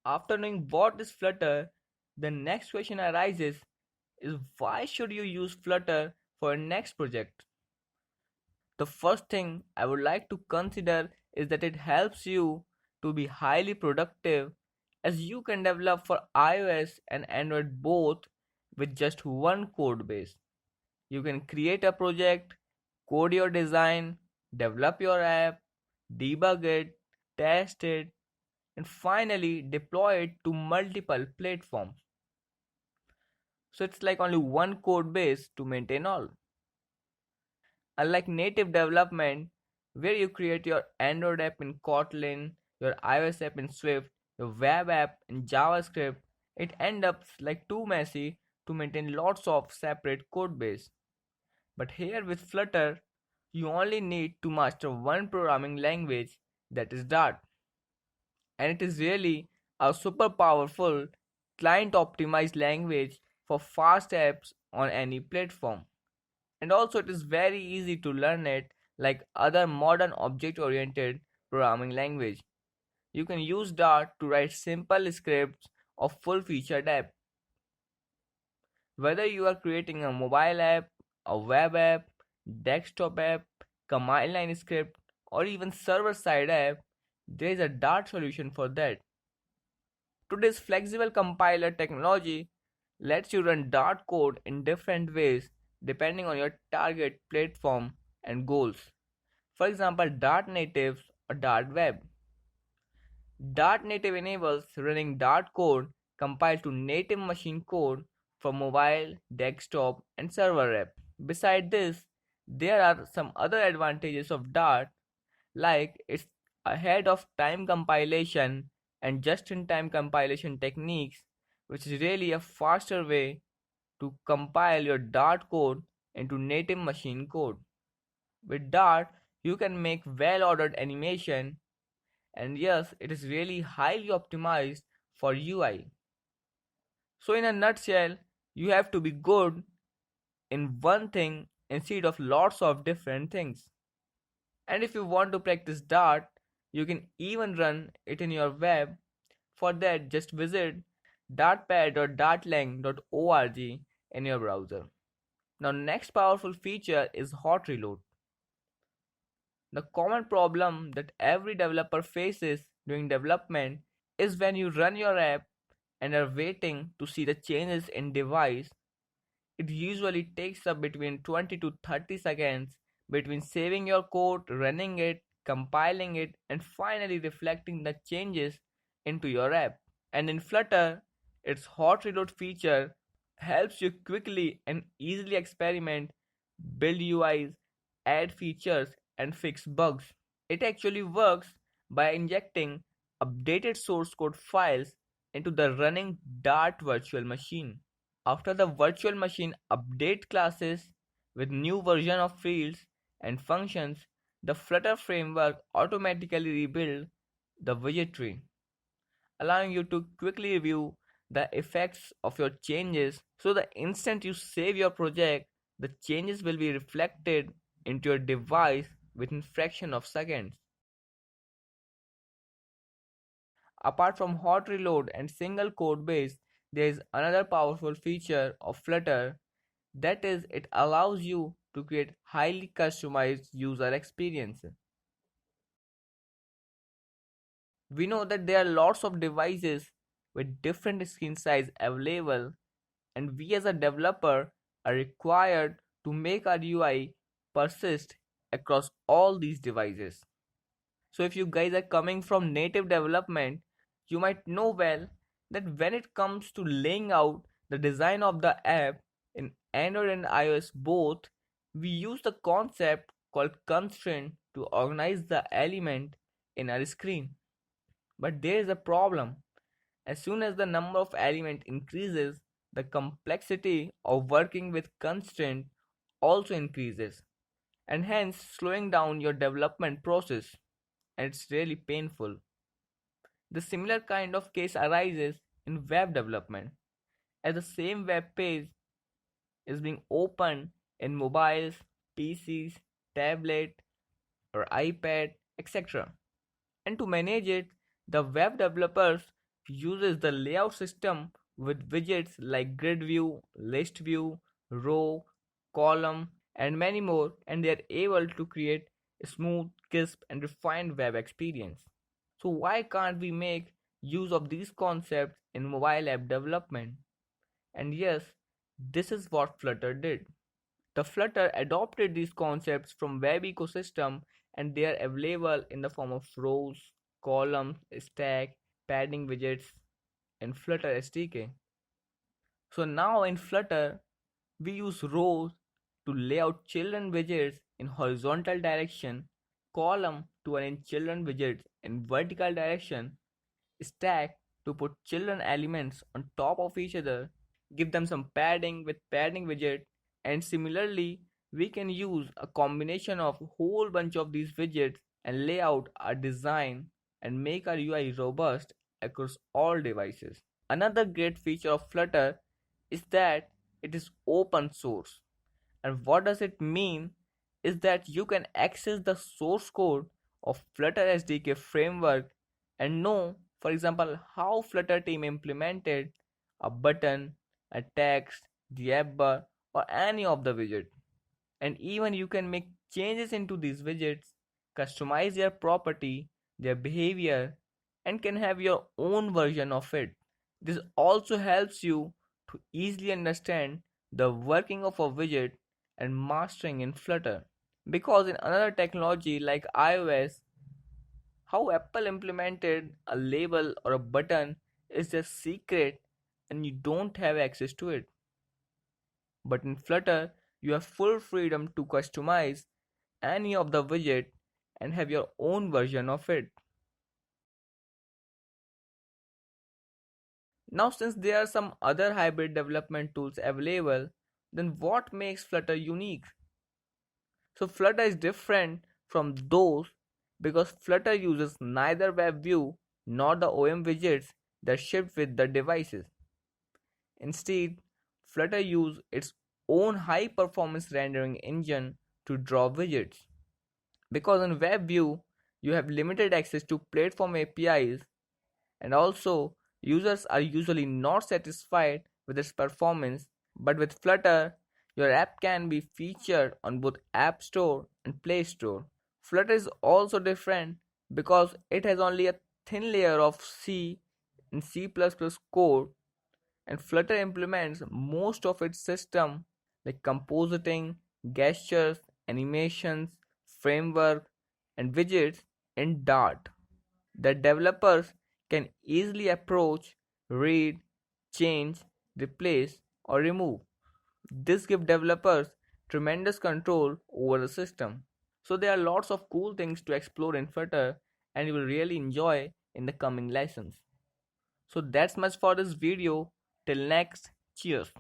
After knowing what is Flutter, the next question arises is why should you use Flutter for your next project? The first thing I would like to consider is that it helps you to be highly productive as you can develop for iOS and Android both with just one code base. You can create a project, code your design, develop your app, debug it, test it, and finally deploy it to multiple platforms. So it's like only one code base to maintain all. Unlike native development, where you create your Android app in Kotlin, your iOS app in Swift, your web app in JavaScript, it ends up like too messy to maintain lots of separate code base. But here with Flutter, you only need to master one programming language, that is Dart. And it is really a super powerful client optimized language for fast apps on any platform. And also it is very easy to learn it like other modern object oriented programming language. You can use Dart to write simple scripts of full featured app. Whether you are creating a mobile app, a web app, desktop app, command line script, or even server side app, there is a Dart solution for that. Today's flexible compiler technology lets you run Dart code in different ways depending on your target platform and goals. For example, Dart Native or Dart Web. Dart Native enables running Dart code compiled to native machine code for mobile, desktop, and server app. Besides this, there are some other advantages of Dart like it's ahead of time compilation and just in time compilation techniques, which is really a faster way to compile your Dart code into native machine code. With Dart, you can make well ordered animation, and yes, it is really highly optimized for UI. So, in a nutshell, you have to be good in one thing instead of lots of different things. And if you want to practice Dart, you can even run it in your web. For that, just visit dartpad or dartlang.org in your browser. Now, next powerful feature is hot reload. The common problem that every developer faces during development is when you run your app and are waiting to see the changes in device. It usually takes up between 20 to 30 seconds between saving your code, running it, compiling it, and finally reflecting the changes into your app. And in Flutter, its hot reload feature helps you quickly and easily experiment, build UIs, add features, and fix bugs. It actually works by injecting updated source code files into the running Dart virtual machine. After the virtual machine update classes with new version of fields and functions, the Flutter framework automatically rebuilds the widget tree, allowing you to quickly review the effects of your changes. So the instant you save your project, the changes will be reflected into your device within fraction of seconds. Apart from hot reload and single code base, there is another powerful feature of Flutter, that is it allows you to create highly customized user experience. We know that there are lots of devices with different screen size available, and we as a developer are required to make our UI persist across all these devices. So if you guys are coming from native development, you might know well that when it comes to laying out the design of the app in Android and iOS both, we use the concept called constraint to organize the element in our screen. But there is a problem. As soon as the number of elements increases, the complexity of working with constraint also increases, and hence slowing down your development process, and it's really painful. The similar kind of case arises in web development, as the same web page is being opened in mobiles, PCs, tablet, or iPad, etc. And to manage it, the web developers uses the layout system with widgets like grid view, list view, row, column, and many more, and they are able to create a smooth, crisp, and refined web experience. So, why can't we make use of these concepts in mobile app development? And yes, this is what Flutter did. The Flutter adopted these concepts from web ecosystem and they are available in the form of rows, columns, stack, padding widgets, and Flutter SDK. So now in Flutter, we use rows to lay out children widgets in horizontal direction, column to arrange children widgets in vertical direction, stack to put children elements on top of each other, give them some padding with padding widget, and similarly, we can use a combination of a whole bunch of these widgets and lay out our design and make our UI robust across all devices. Another great feature of Flutter is that it is open source. And what does it mean is that you can access the source code of Flutter SDK framework and know, for example, how Flutter team implemented a button, a text, the app bar, or any of the widget. And even you can make changes into these widgets, customize their property, their behavior, and can have your own version of it. This also helps you to easily understand the working of a widget and mastering in Flutter. Because in another technology like iOS, how Apple implemented a label or a button is just secret and you don't have access to it. But in Flutter, you have full freedom to customize any of the widget and have your own version of it. Now, since there are some other hybrid development tools available, then what makes Flutter unique? So, Flutter is different from those because Flutter uses neither WebView nor the OM widgets that ship with the devices. Instead, Flutter uses its own high performance rendering engine to draw widgets. Because in WebView, you have limited access to platform APIs and also users are usually not satisfied with its performance, but with Flutter your app can be featured on both App Store and Play Store. Flutter is also different because it has only a thin layer of C and C++ code and Flutter implements most of its system like compositing, gestures, animations, framework and widgets in Dart that developers can easily approach, read, change, replace, or remove. This gives developers tremendous control over the system. So there are lots of cool things to explore in Flutter and you will really enjoy in the coming lessons. So that's much for this video. Till next, cheers.